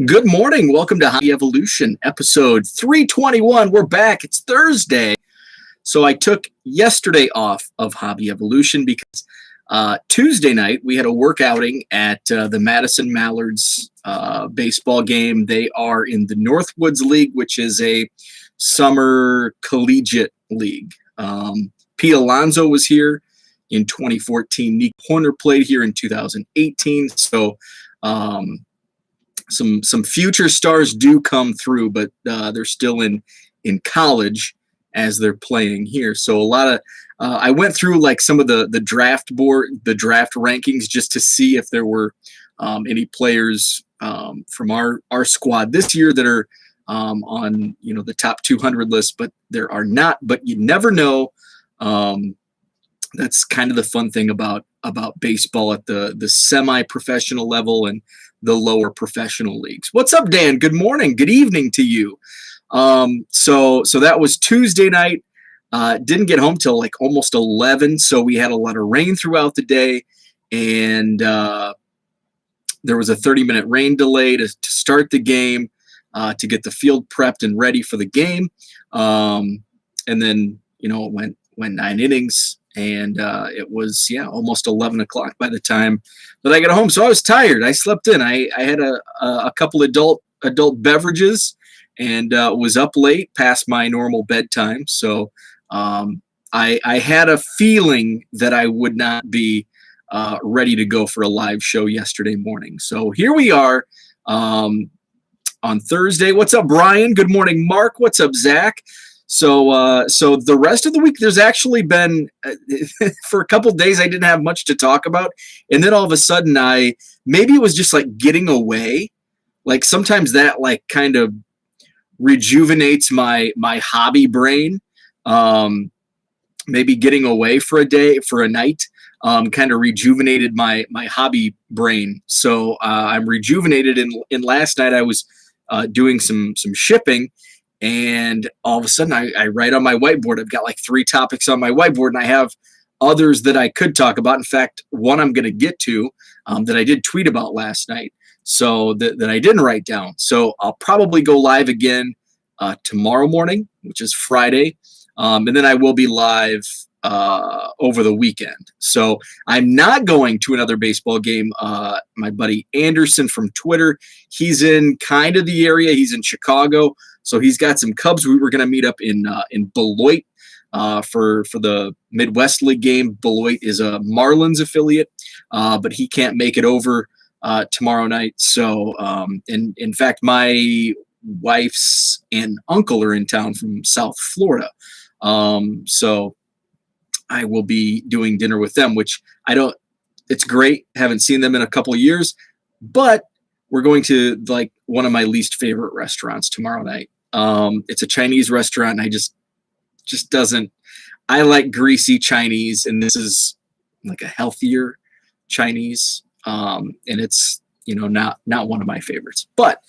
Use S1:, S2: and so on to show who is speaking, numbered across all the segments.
S1: Good morning. Welcome to Hobby Evolution, episode 321. We're back. It's Thursday. So I took yesterday off of Hobby Evolution because Tuesday night we had a work outing at the Madison Mallards baseball game. They are in the Northwoods League, which is a summer collegiate league. Pete Alonso was here in 2014. Nick Horner played here in 2018. So some future stars do come through, but they're still in college as they're playing here. So a lot of I went through like some of the draft rankings just to see if there were any players from our squad this year that are on the top 200 list, but there are not. But you never know. That's kind of the fun thing about baseball at the semi-professional level and the lower professional leagues. What's up, Dan? Good morning. Good evening to you. So that was Tuesday night. Didn't get home till like almost 11. So we had a lot of rain throughout the day, and there was a 30-minute rain delay to start the game, to get the field prepped and ready for the game. And then it went 9 innings. And it was almost 11 o'clock by the time that I got home. So I was tired. I slept in. I had a couple adult beverages and was up late past my normal bedtime. So I had a feeling that I would not be ready to go for a live show yesterday morning. So here we are on Thursday. What's up, Brian? Good morning, Mark. What's up, Zach? So the rest of the week, there's actually been, for a couple days, I didn't have much to talk about. And then all of a sudden maybe it was just like getting away. Like sometimes that like kind of rejuvenates my hobby brain. Maybe getting away for a night, kind of rejuvenated my hobby brain. So I'm rejuvenated. In last night, I was doing some shipping. And all of a sudden, I write on my whiteboard. I've got like 3 topics on my whiteboard, and I have others that I could talk about. In fact, one I'm going to get to that I did tweet about last night, so that I didn't write down. So I'll probably go live again tomorrow morning, which is Friday, and then I will be live over the weekend. So I'm not going to another baseball game. My buddy Anderson from Twitter, he's in kind of the area. He's in Chicago. So he's got some Cubs. We were going to meet up in Beloit for the Midwest League game. Beloit is a Marlins affiliate, but he can't make it over tomorrow night. So, in fact, my wife's and uncle are in town from South Florida. So I will be doing dinner with them, which it's great. Haven't seen them in a couple of years, but we're going to like one of my least favorite restaurants tomorrow night. It's a Chinese restaurant, and I just doesn't. I like greasy Chinese, and this is like a healthier Chinese, and it's not one of my favorites. But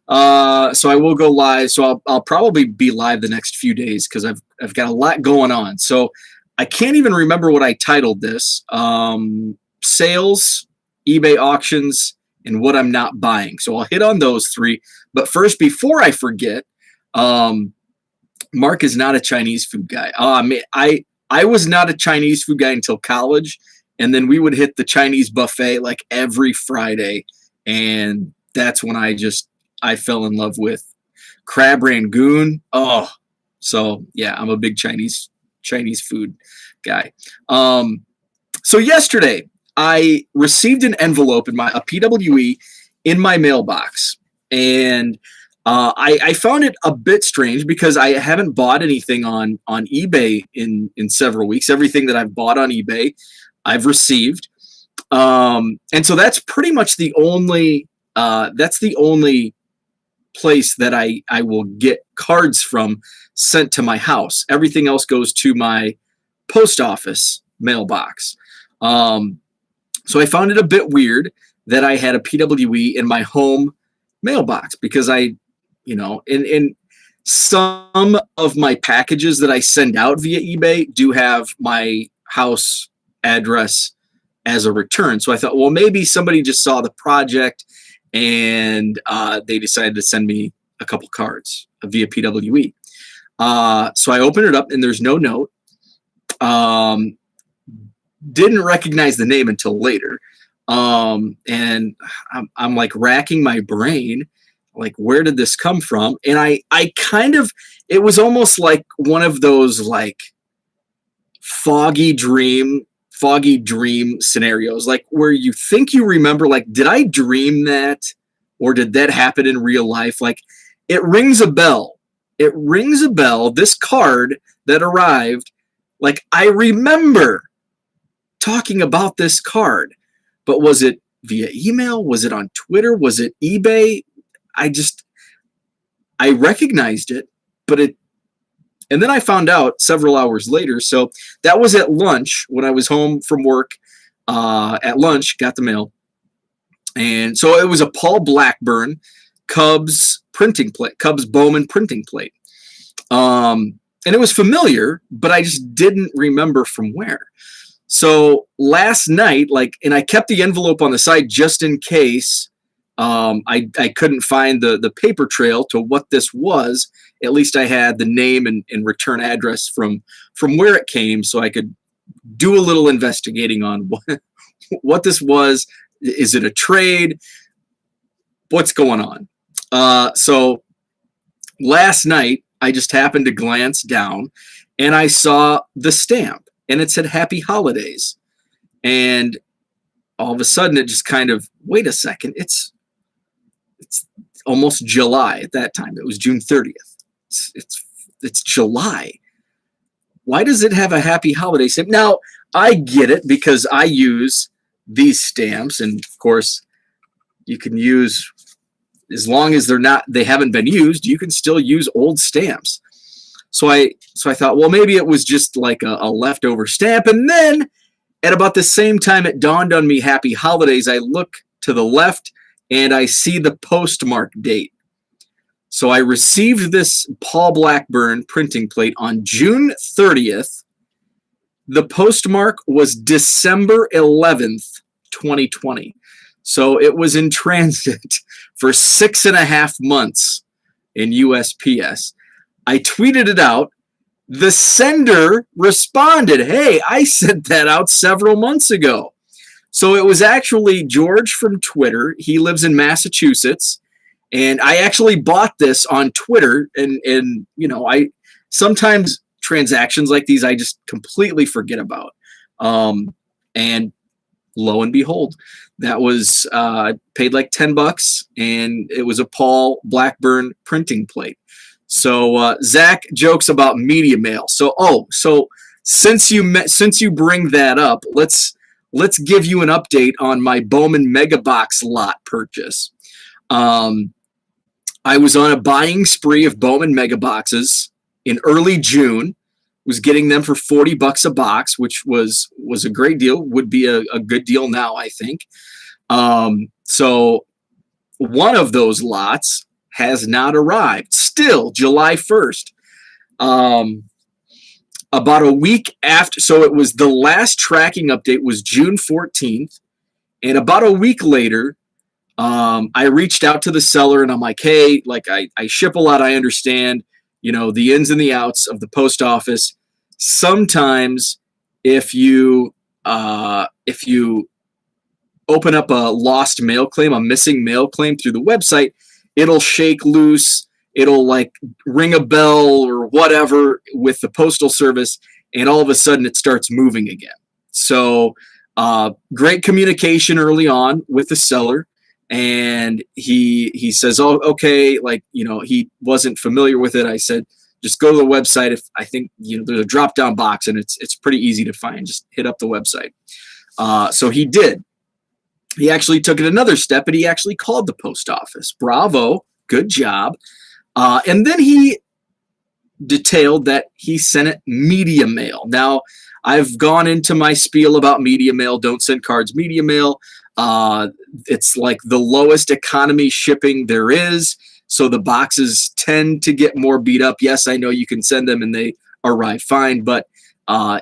S1: so I will go live. So I'll probably be live the next few days because I've got a lot going on. So I can't even remember what I titled this. Sales, eBay auctions, and what I'm not buying. So I'll hit on those 3. But first, before I forget, Mark is not a Chinese food guy. I was not a Chinese food guy until college, and then we would hit the Chinese buffet like every Friday, and that's when I fell in love with crab rangoon. Oh, so yeah, I'm a big Chinese food guy. So yesterday, I received an envelope a PWE in my mailbox, and I found it a bit strange because I haven't bought anything on eBay in several weeks. Everything that I've bought on eBay, I've received, and so that's pretty much the only place that I will get cards from sent to my house. Everything else goes to my post office mailbox. So I found it a bit weird that I had a PWE in my home mailbox because in some of my packages that I send out via eBay do have my house address as a return. So I thought, well, maybe somebody just saw the project and they decided to send me a couple cards via PWE. So I opened it up, and there's no note. Didn't recognize the name until later. And I'm like racking my brain, like, where did this come from? And I kind of, it was almost like one of those like foggy dream scenarios, like where you think you remember, like, did I dream that, or did that happen in real life? Like, it rings a bell. It rings a bell. This card that arrived, like, I remember talking about this card, but was it via email? Was it on Twitter? Was it eBay? I recognized it, but and then I found out several hours later. So that was at lunch when I was home from work. At lunch, got the mail. And so it was a Paul Blackburn Cubs printing plate, Cubs Bowman printing plate. And it was familiar, but I just didn't remember from where. So last night, and I kept the envelope on the side just in case I couldn't find the paper trail to what this was. At least I had the name and return address from where it came, so I could do a little investigating on what this was. Is it a trade? What's going on? So last night, I just happened to glance down, and I saw the stamp, and it said Happy Holidays. And all of a sudden, it just kind of, wait a second, it's almost July at that time. It was June 30th. It's July. Why does it have a Happy Holiday stamp? Now, I get it because I use these stamps, and of course, you can use, as long as they haven't been used, you can still use old stamps. So I thought, well, maybe it was just like a leftover stamp. And then at about the same time it dawned on me, Happy Holidays, I look to the left and I see the postmark date. So I received this Paul Blackburn printing plate on June 30th. The postmark was December 11th, 2020. So it was in transit for 6.5 months in USPS. I tweeted it out. The sender responded, hey, I sent that out several months ago. So it was actually George from Twitter. He lives in Massachusetts. And I actually bought this on Twitter. And I sometimes transactions like these I just completely forget about. And lo and behold, that was paid like $10, and it was a Paul Blackburn printing plate. So Zach jokes about media mail. So since you bring that up, let's give you an update on my Bowman Mega Box lot purchase. I was on a buying spree of Bowman Mega Boxes in early June. Was getting them for $40 a box, which was a great deal. Would be a good deal now, I think. So one of those lots has not arrived. Still, July 1st. About a week after, so it was the last tracking update was June 14th. And about a week later, I reached out to the seller and I'm like, hey, like I ship a lot. I understand, the ins and the outs of the post office. Sometimes if you open up a lost mail claim, a missing mail claim through the website, it'll shake loose. It'll like ring a bell or whatever with the postal service, and all of a sudden it starts moving again. So great communication early on with the seller. And he says, oh, okay, he wasn't familiar with it. I said, just go to the website. If I think, there's a drop down box and it's pretty easy to find. Just hit up the website. So he did. He actually took it another step, and he actually called the post office. Bravo. Good job. And then he detailed that he sent it media mail. Now, I've gone into my spiel about media mail. Don't send cards media mail. It's like the lowest economy shipping there is. So the boxes tend to get more beat up. Yes, I know you can send them and they arrive fine. But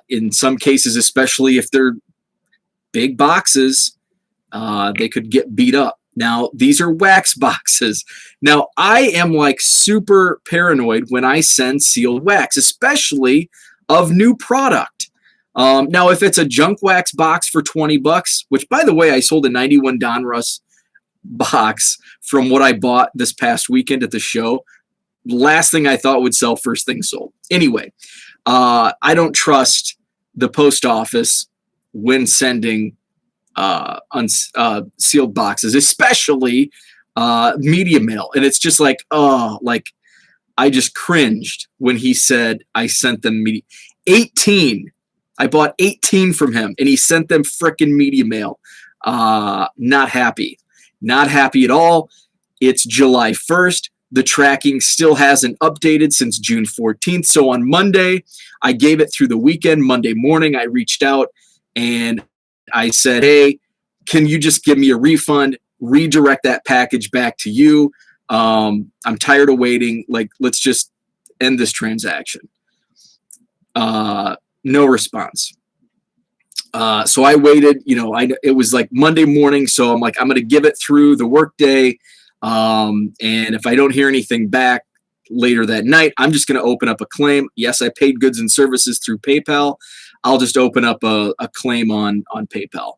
S1: in some cases, especially if they're big boxes, they could get beat up. Now, these are wax boxes. Now, I am like super paranoid when I send sealed wax, especially of new product. Now, if it's a junk wax box for $20, which by the way, I sold a 91 Donruss box from what I bought this past weekend at the show. Last thing I thought would sell, first thing sold. Anyway, I don't trust the post office when sending sealed boxes, especially media mail. And it's just like, oh, like I just cringed when he said I sent them 18. I bought 18 from him and he sent them frickin' media mail. Not happy. Not happy at all. It's July 1st. The tracking still hasn't updated since June 14th. So on Monday, I gave it through the weekend. Monday morning, I reached out and I said, hey, can you just give me a refund, redirect that package back to you? I'm tired of waiting. Like, let's just end this transaction. No response. So I waited, it was like Monday morning. So I'm like, I'm going to give it through the workday. And if I don't hear anything back later that night, I'm just going to open up a claim. Yes, I paid goods and services through PayPal. I'll just open up a claim on PayPal.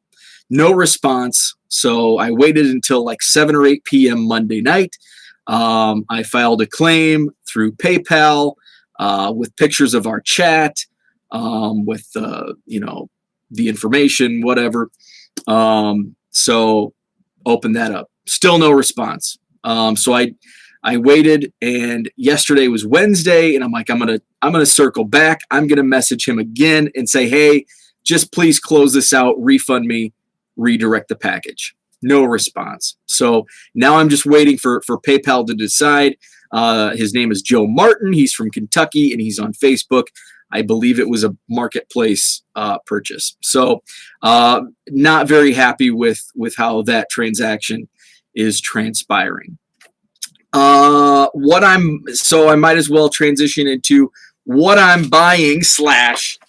S1: No response. So I waited until like 7 or 8 p.m. Monday night. I filed a claim through PayPal with pictures of our chat, with the information, whatever. So open that up. Still no response. So I waited, and yesterday was Wednesday, and I'm like, I'm gonna circle back. I'm gonna message him again and say, hey, just please close this out, refund me, redirect the package. No response. So now I'm just waiting for PayPal to decide. His name is Joe Martin. He's from Kentucky, and he's on Facebook. I believe it was a marketplace purchase. So not very happy with how that transaction is transpiring. So I might as well transition into what I'm buying /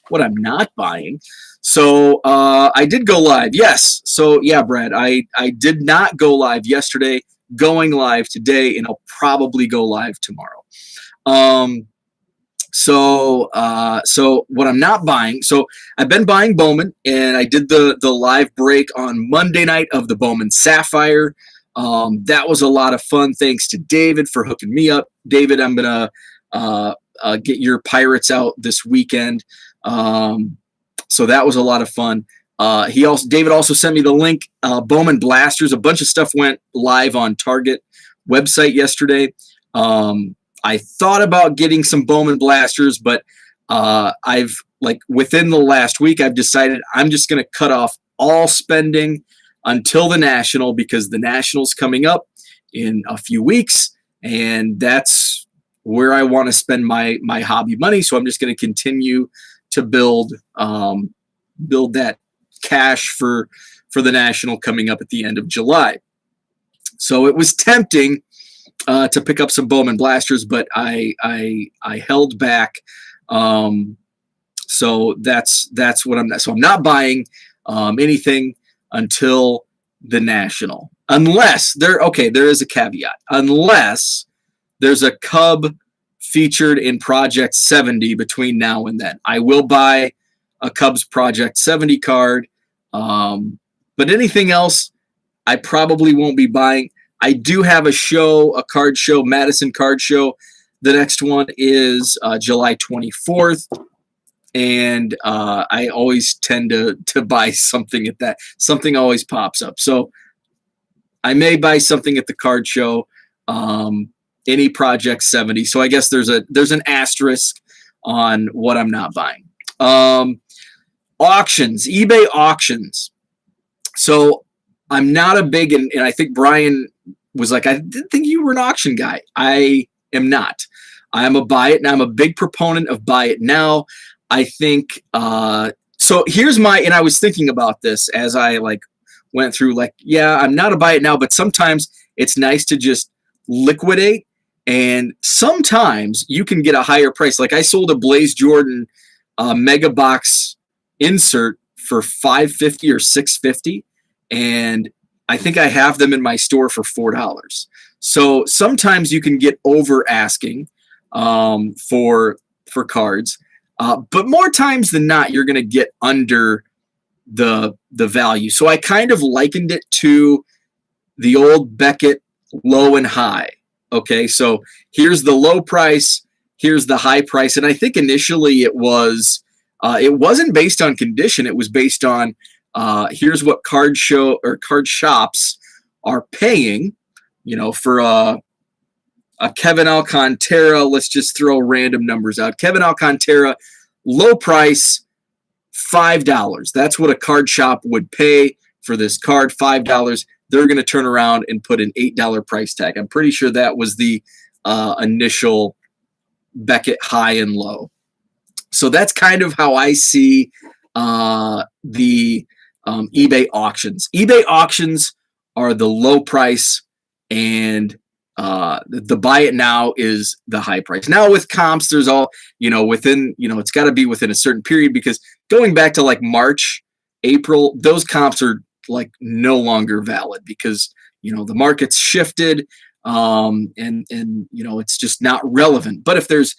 S1: what I'm not buying. So I did go live. Yes. So yeah, Brad, I did not go live yesterday, going live today, and I'll probably go live tomorrow. So what I'm not buying, so I've been buying Bowman, and I did the live break on Monday night of the Bowman Sapphire. That was a lot of fun. Thanks to David for hooking me up. David, I'm going to get your Pirates out this weekend. So that was a lot of fun. David also sent me the link, Bowman Blasters. A bunch of stuff went live on Target website yesterday. I thought about getting some Bowman Blasters, but I've within the last week, I've decided I'm just going to cut off all spending until the National, because the National's coming up in a few weeks, and that's where I want to spend my hobby money. So I'm just going to continue to build that cash for the National coming up at the end of July. So it was tempting to pick up some Bowman Blasters, but I held back. So that's what I'm not buying anything until the National, unless there is a caveat, unless there's a Cub featured in Project 70 between now and then. I will buy a Cubs Project 70 card, but anything else I probably won't be buying. I do have a card show, Madison Card Show. The next one is July 24th. And I always tend to buy something at that. Something always pops up. So I may buy something at the card show, any Project 70. So I guess there's an asterisk on what I'm not buying. Auctions, eBay auctions. So I'm not a big, and I think Brian was like, I didn't think you were an auction guy. I am not. I am a buy it, and I'm a big proponent of buy it now. I think, so here's and I was thinking about this as I went through, I'm not a buy it now, but sometimes it's nice to just liquidate, and sometimes you can get a higher price. Like I sold a Blaze Jordan mega box insert for $550 or $650, and I think I have them in my store for $4. So sometimes you can get over asking for cards, but more times than not, you're going to get under the value. So I kind of likened it to the old Beckett low and high. Okay, so here's the low price, here's the high price, and I think initially it wasn't based on condition. It was based on here's what card shops are paying, for a Kevin Alcantara. Let's just throw random numbers out. Kevin Alcantara, low price, $5. That's what a card shop would pay for this card, $5. They're going to turn around and put an $8 price tag. I'm pretty sure that was the initial Beckett high and low. So that's kind of how I see the eBay auctions. eBay auctions are the low price, and the buy it now is the high price. Now with comps, there's all, within, it's got to be within a certain period, because going back to like March, April, those comps are like no longer valid because, the market's shifted and it's just not relevant. But if there's,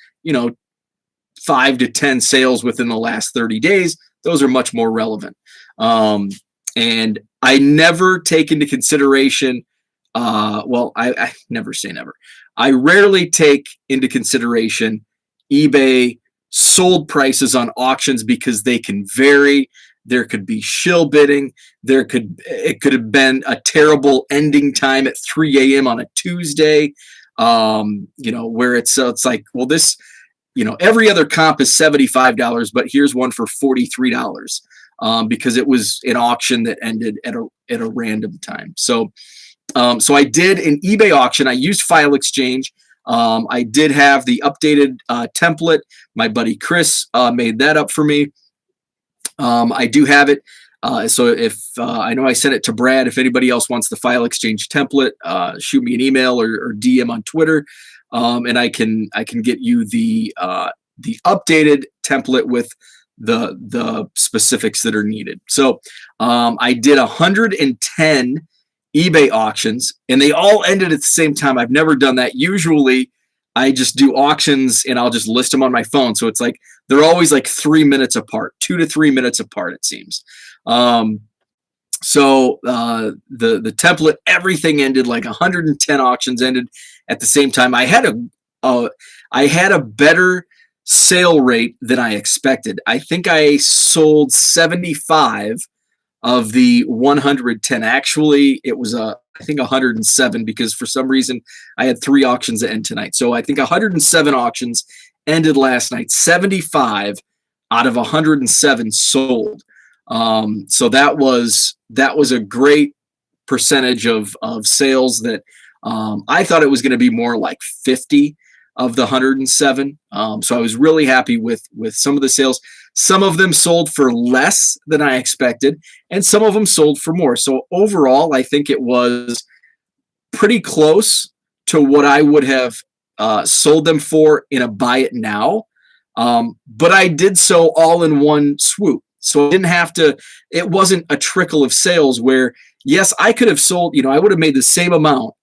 S1: 5 to 10 sales within the last 30 days, those are much more relevant. And I never take into consideration, I never say never. I rarely take into consideration eBay sold prices on auctions because they can vary. There could be shill bidding. It could have been a terrible ending time at 3 a.m. on a Tuesday, where it's like, well, this, every other comp is $75, but here's one for $43 because it was an auction that ended at a random time. So I did an eBay auction. I used File Exchange. I did have the updated template. My buddy Chris made that up for me. I do have it. So if I know I sent it to Brad, if anybody else wants the File Exchange template, shoot me an email or DM on Twitter, and I can get you the updated template with the specifics that are needed. So I did 110 eBay auctions, and they all ended at the same time. I've never done that. Usually I just do auctions and I'll just list them on my phone. So it's like they're always like 3 minutes apart, 2 to 3 minutes apart, it seems. So the template, everything ended, like 110 auctions ended at the same time. I had a better sale rate than I expected. I think I sold 75 of the 110. Actually, it was I think 107, because for some reason I had 3 auctions that end tonight. So I think 107 auctions ended last night. 75 out of 107 sold. So that was a great percentage of sales that I thought it was going to be more like 50 of the 107. So I was really happy with some of the sales. Some of them sold for less than I expected, and some of them sold for more. So overall, I think it was pretty close to what I would have sold them for in a buy it now. But I did so all in one swoop. So I didn't have to, it wasn't a trickle of sales where, yes, I could have sold, I would have made the same amount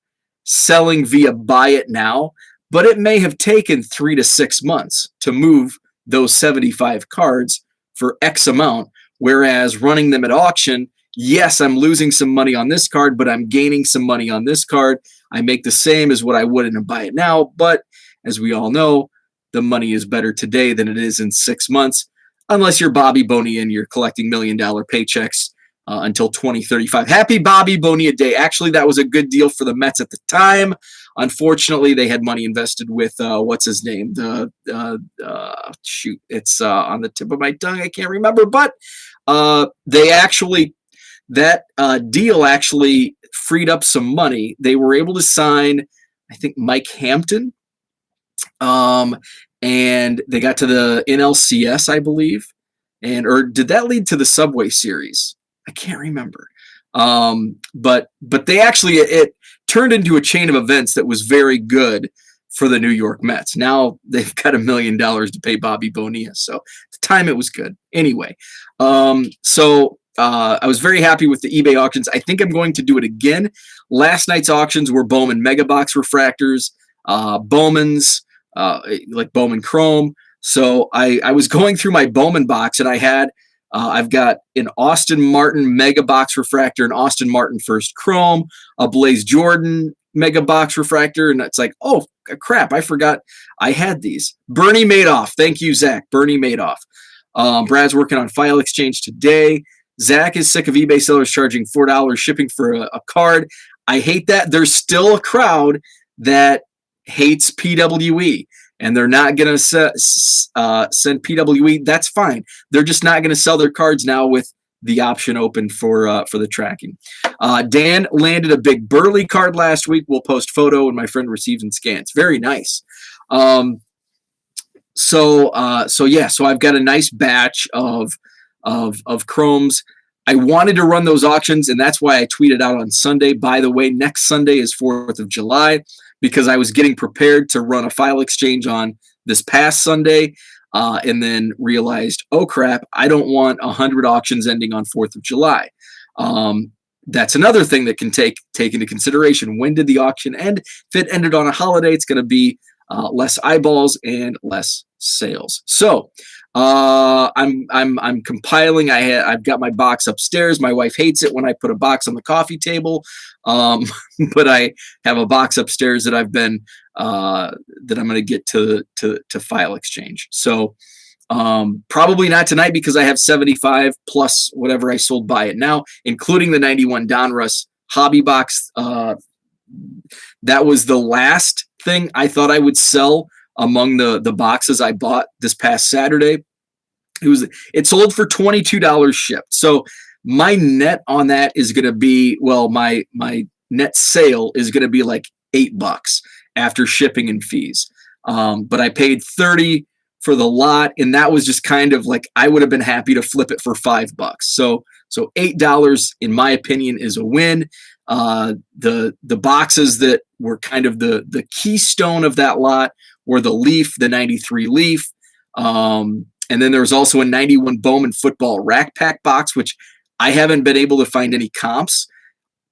S1: selling via buy it now, but it may have taken 3 to 6 months to move those 75 cards for X amount. Whereas running them at auction, yes, I'm losing some money on this card, but I'm gaining some money on this card. I make the same as what I would in a buy it now. But as we all know, the money is better today than it is in 6 months, unless you're Bobby Bonilla and you're collecting $1 million paychecks until 2035. Happy Bobby Bonilla Day. Actually, that was a good deal for the Mets at the time. Unfortunately, they had money invested with what's his name? It's on the tip of my tongue. I can't remember, but they actually, that deal actually freed up some money. They were able to sign, I think, Mike Hampton, and they got to the NLCS, I believe, or did that lead to the Subway Series? I can't remember. But they actually, it turned into a chain of events that was very good for the New York Mets. Now they've got $1 million to pay Bobby Bonilla. So at the time it was good. Anyway, so I was very happy with the eBay auctions. I think I'm going to do it again. Last night's auctions were Bowman Megabox refractors, Bowman's, like Bowman Chrome. So I was going through my Bowman box, and I've got an Austin Martin Mega Box refractor, an Austin Martin First Chrome, a Blaze Jordan Mega Box refractor, and it's like, oh crap, I forgot I had these. Bernie Madoff, thank you, Zach. Bernie Madoff. Brad's working on file exchange today. Zach is sick of eBay sellers charging $4 shipping for a card. I hate that. There's still a crowd that hates PWE. And they're not going to send PWE. That's fine. They're just not going to sell their cards now with the option open for the tracking. Dan landed a big Burley card last week. We'll post photo when my friend receives and scans. Very nice. So I've got a nice batch of chromes. I wanted to run those auctions, and that's why I tweeted out on Sunday. By the way, next Sunday is 4th of July, because I was getting prepared to run a file exchange on this past Sunday, and then realized, oh crap, I don't want 100 auctions ending on 4th of July. That's another thing that can take into consideration. When did the auction end? If it ended on a holiday, it's going to be less eyeballs and less sales. So I'm compiling. I've got my box upstairs. My wife hates it when I put a box on the coffee table, but I have a box upstairs that I've been that I'm going to get to file exchange. So probably not tonight, because I have 75 plus whatever I sold by it now, including the 91 Donruss hobby box. That was the last thing I thought I would sell among the boxes I bought this past Saturday. It sold for $22 shipped. So my net on that is going to be, well, my net sale is going to be like $8 after shipping and fees. But I paid $30 for the lot, and that was just kind of like, I would have been happy to flip it for $5. So $8, in my opinion, is a win. The boxes that were kind of the keystone of that lot were the Leaf, the 93 Leaf. And then there was also a 91 Bowman football rack pack box, which I haven't been able to find any comps.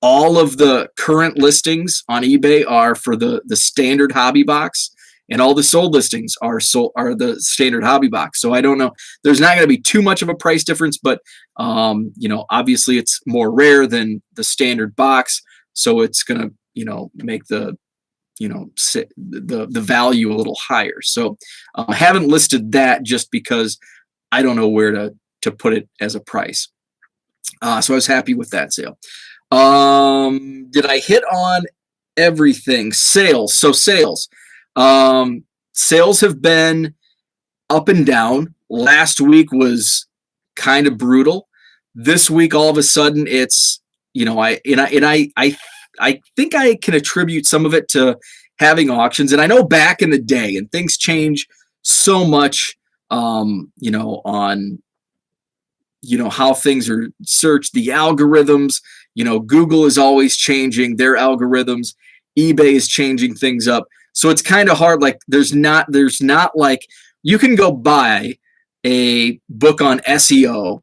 S1: All of the current listings on eBay are for the standard hobby box, and all the sold listings are the standard hobby box. So I don't know. There's not going to be too much of a price difference, but obviously it's more rare than the standard box, so it's going to make the value a little higher. So I haven't listed that just because I don't know where to put it as a price. So I was happy with that sale. Did I hit on everything? Sales. So sales. Sales have been up and down. Last week was kind of brutal. This week, all of a sudden, it's, I think I can attribute some of it to having auctions. And I know back in the day, and things change so much, on, how things are searched, the algorithms, Google is always changing their algorithms. eBay is changing things up. So it's kind of hard. Like there's not like, you can go buy a book on SEO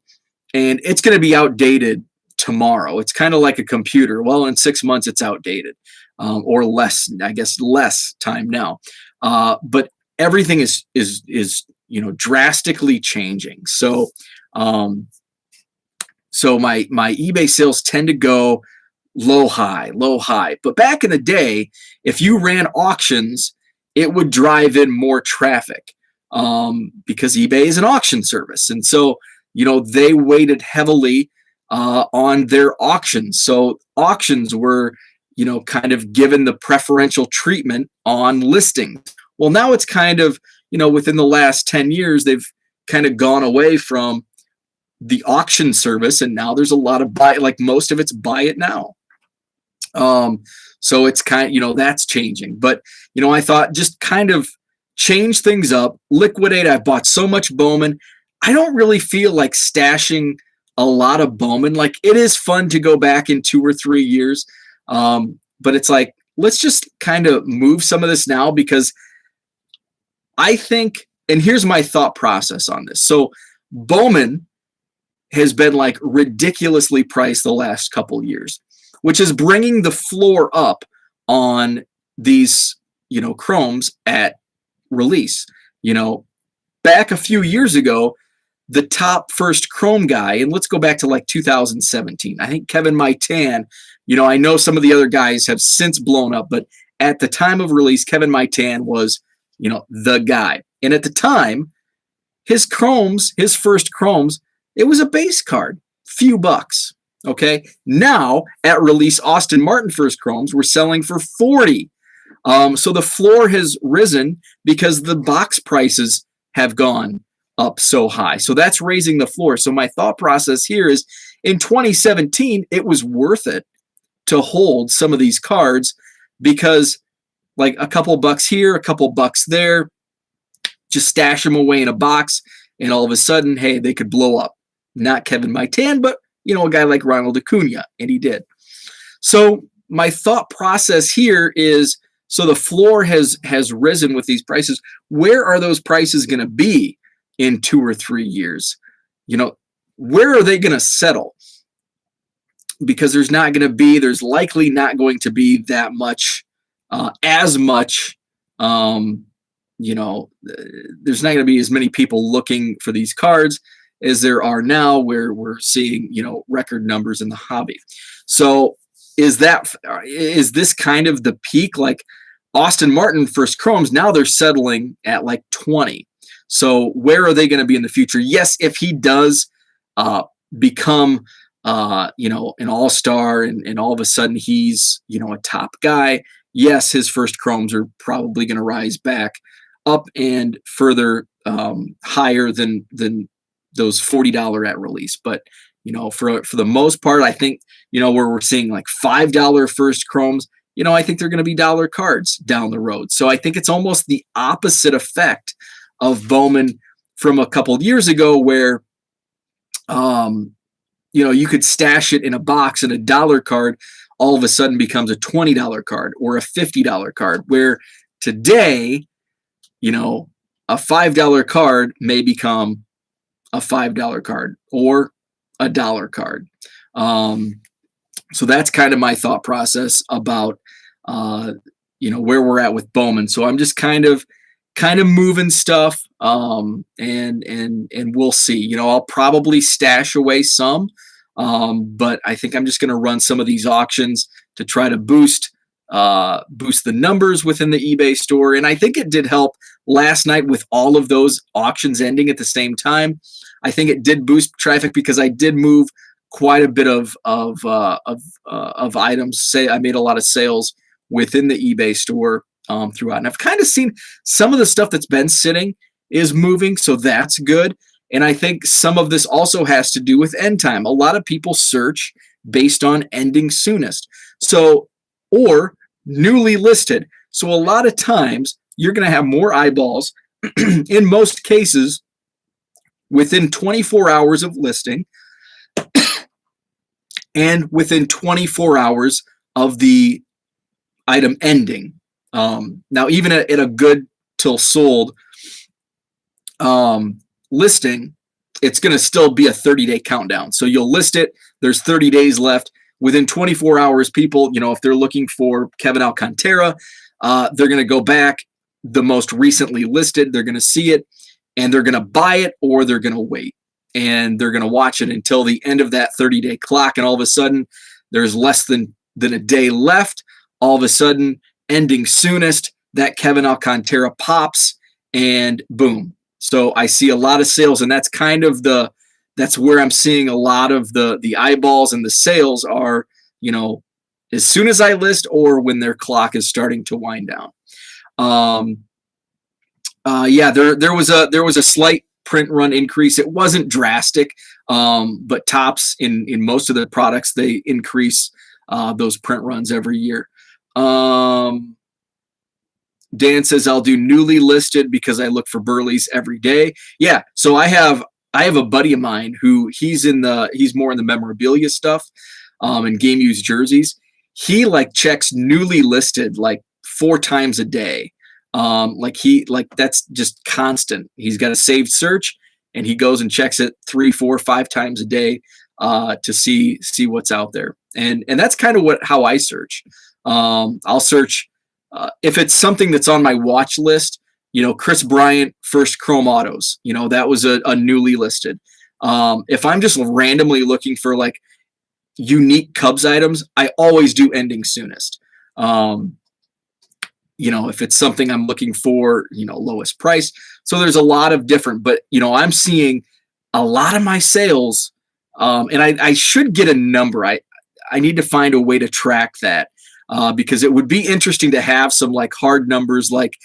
S1: and it's going to be outdated tomorrow. It's kind of like a computer. Well, in 6 months, it's outdated, or less, I guess, less time now. But everything is drastically changing. So, so my eBay sales tend to go low, high. But back in the day, if you ran auctions, it would drive in more traffic, because eBay is an auction service. And so, they weighted heavily on their auctions. So auctions were, kind of given the preferential treatment on listings. Well, now it's kind of, within the last 10 years, they've kind of gone away from the auction service. And now there's a lot of most of it's buy it now. So it's kind of, that's changing. But, I thought just kind of change things up, liquidate. I bought so much Bowman. I don't really feel like stashing a lot of Bowman. Like, it is fun to go back in 2 or 3 years. But it's like, let's just kind of move some of this now, because I think, and here's my thought process on this. So Bowman has been like ridiculously priced the last couple years, which is bringing the floor up on these, chromes at release. Back a few years ago, the top first chrome guy, and let's go back to like 2017. I think Kevin Maitan, I know some of the other guys have since blown up, but at the time of release, Kevin Maitan was, the guy. And at the time, his first chromes, it was a base card, few bucks. Okay. Now at release, Austin Martin first chromes were selling for 40. So the floor has risen because the box prices have gone up so high. So that's raising the floor. So my thought process here is in 2017, it was worth it to hold some of these cards because like a couple bucks here, a couple bucks there, just stash them away in a box. And all of a sudden, hey, they could blow up. Not Kevin Maitan, but, a guy like Ronald Acuna, and he did. So my thought process here is, so the floor has risen with these prices. Where are those prices going to be in 2 or 3 years? Where are they going to settle? Because there's likely not going to be that much, as much, there's not going to be as many people looking for these cards as there are now, where we're seeing, record numbers in the hobby. So is this kind of the peak? Like Austin Martin first chromes, now they're settling at like 20. So where are they going to be in the future? Yes, if he does become, an all-star and all of a sudden he's, a top guy, yes, his first chromes are probably going to rise back up and further higher than those $40 at release. But, for the most part, I think, where we're seeing like $5 first chromes, I think they're going to be dollar cards down the road. So I think it's almost the opposite effect of Bowman from a couple of years ago where, you could stash it in a box and a dollar card all of a sudden becomes a $20 card or a $50 card, where today, a $5 card may become a $5 card or a dollar card. So that's kind of my thought process about, where we're at with Bowman. So I'm just kind of moving stuff, and we'll see. I'll probably stash away some, but I think I'm just going to run some of these auctions to try to boost the numbers within the eBay store. And I think it did help last night with all of those auctions ending at the same time. I think it did boost traffic because I did move quite a bit of items. Say I made a lot of sales within the eBay store throughout, and I've kind of seen some of the stuff that's been sitting is moving, so that's good. And I think some of this also has to do with end time. A lot of people search based on ending soonest, or newly listed. So a lot of times you're going to have more eyeballs in most cases within 24 hours of listing and within 24 hours of the item ending. Now, even at a good till sold listing, it's going to still be a 30-day countdown. So you'll list it. There's 30 days left. Within 24 hours, people, if they're looking for Kevin Alcantara, they're going to go back the most recently listed. They're going to see it, and they're going to buy it, or they're going to wait. And they're going to watch it until the end of that 30-day clock. And all of a sudden, there's less than a day left. All of a sudden, ending soonest, that Kevin Alcantara pops, and boom. So I see a lot of sales, and that's kind of that's where I'm seeing a lot of the eyeballs and the sales are, as soon as I list or when their clock is starting to wind down. There was a slight print run increase. It wasn't drastic, but Topps in most of the products, they increase those print runs every year. Dan says, I'll do newly listed because I look for Burleys every day. Yeah. So I have a buddy of mine who he's more in the memorabilia stuff, and game used jerseys. He checks newly listed 4 times a day. That's just constant. He's got a saved search, and he goes and checks it 3, 4, 5 times a day to see what's out there. And that's kind of how I search. I'll search if it's something that's on my watch list. Chris Bryant first chrome autos. That was a newly listed. If I'm just randomly looking for like unique Cubs items, I always do ending soonest. If it's something I'm looking for, lowest price. So there's a lot of different, but I'm seeing a lot of my sales, and I should get a number. I need to find a way to track that because it would be interesting to have some like hard numbers, like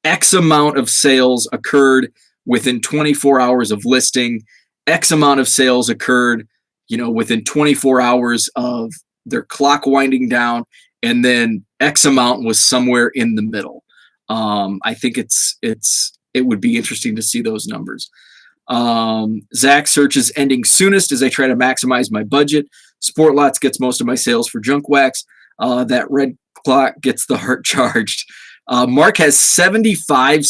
S1: X amount of sales occurred within 24 hours of listing. X amount of sales occurred, within 24 hours of their clock winding down, and then X amount was somewhere in the middle. I think it would be interesting to see those numbers. Zach searches ending soonest as I try to maximize my budget. Sport Lots gets most of my sales for junk wax. That red clock gets the heart charged. Mark has 75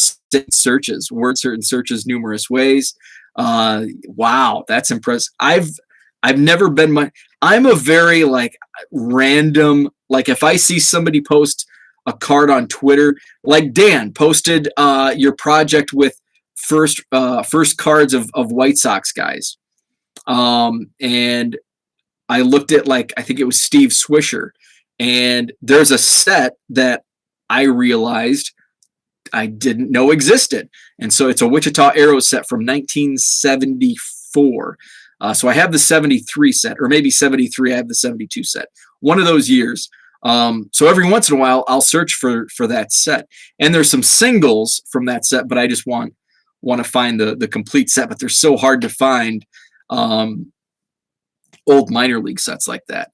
S1: searches, word certain searches numerous ways. Wow, that's impressive. I've never been I'm a very like random, like if I see somebody post a card on Twitter, like Dan posted your project with first cards of White Sox guys. And I looked at I think it was Steve Swisher, and there's a set that I realized I didn't know existed. And so it's a Wichita Arrows set from 1974. So I have the 73 set, or maybe 73. I have the 72 set. One of those years. So every once in a while, I'll search for that set. And there's some singles from that set, but I just want to find the complete set. But they're so hard to find old minor league sets like that.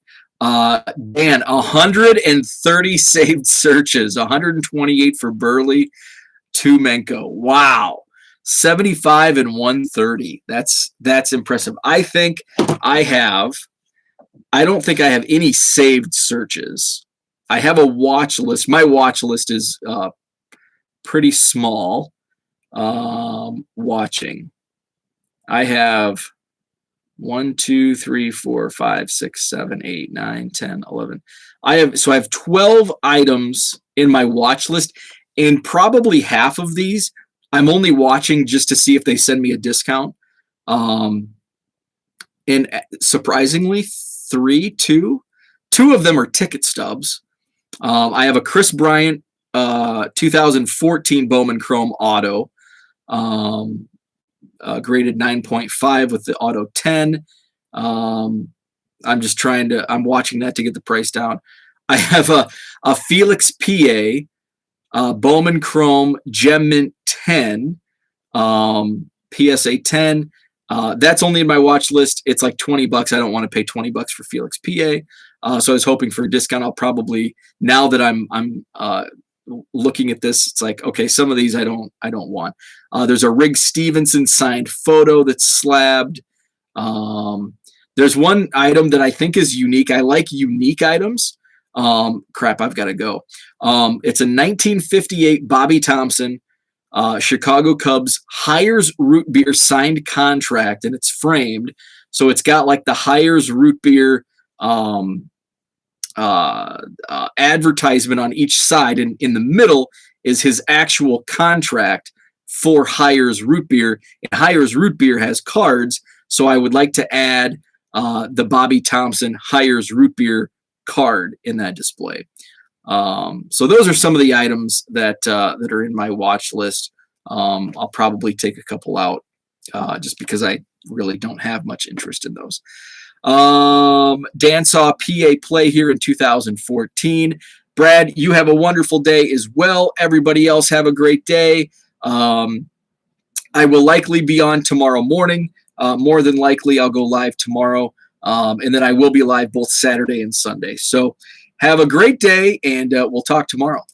S1: Dan, 130 saved searches, 128 for Burley, 2 Menko. Wow. 75 and 130. That's impressive. I don't think I have any saved searches. I have a watch list. My watch list is pretty small. Watching. I have 1, 2, 3, 4, 5, 6, 7, 8, 9, 10, 11. I have 12 items in my watch list, and probably half of these I'm only watching just to see if they send me a discount. And surprisingly, two of them are ticket stubs. I have a Chris Bryant 2014 Bowman Chrome Auto, graded 9.5 with the Auto 10. I'm watching that to get the price down. I have a Felix PA Bowman Chrome Gem Mint 10, PSA 10. That's only in my watch list. It's like $20. I don't want to pay $20 for Felix PA. So I was hoping for a discount. I'll probably, now that I'm looking at this, it's like, okay, some of these I don't want. There's a Rig Stevenson signed photo that's slabbed. There's one item that I think is unique. I like unique items. Crap, I've got to go. It's a 1958 Bobby Thompson, Chicago Cubs Hires Root Beer signed contract, and it's framed. So it's got like the Hires Root Beer advertisement on each side, and in the middle is his actual contract for Hires Root Beer. And Hires Root Beer has cards, so I would like to add the Bobby Thompson Hires Root Beer card in that display. So those are some of the items that are in my watch list. I'll probably take a couple out just because I really don't have much interest in those. Dan saw PA play here in 2014. Brad, you have a wonderful day as well. Everybody else have a great day. I will likely be on tomorrow morning. More than likely, I'll go live tomorrow. And then I will be live both Saturday and Sunday. So have a great day, and we'll talk tomorrow.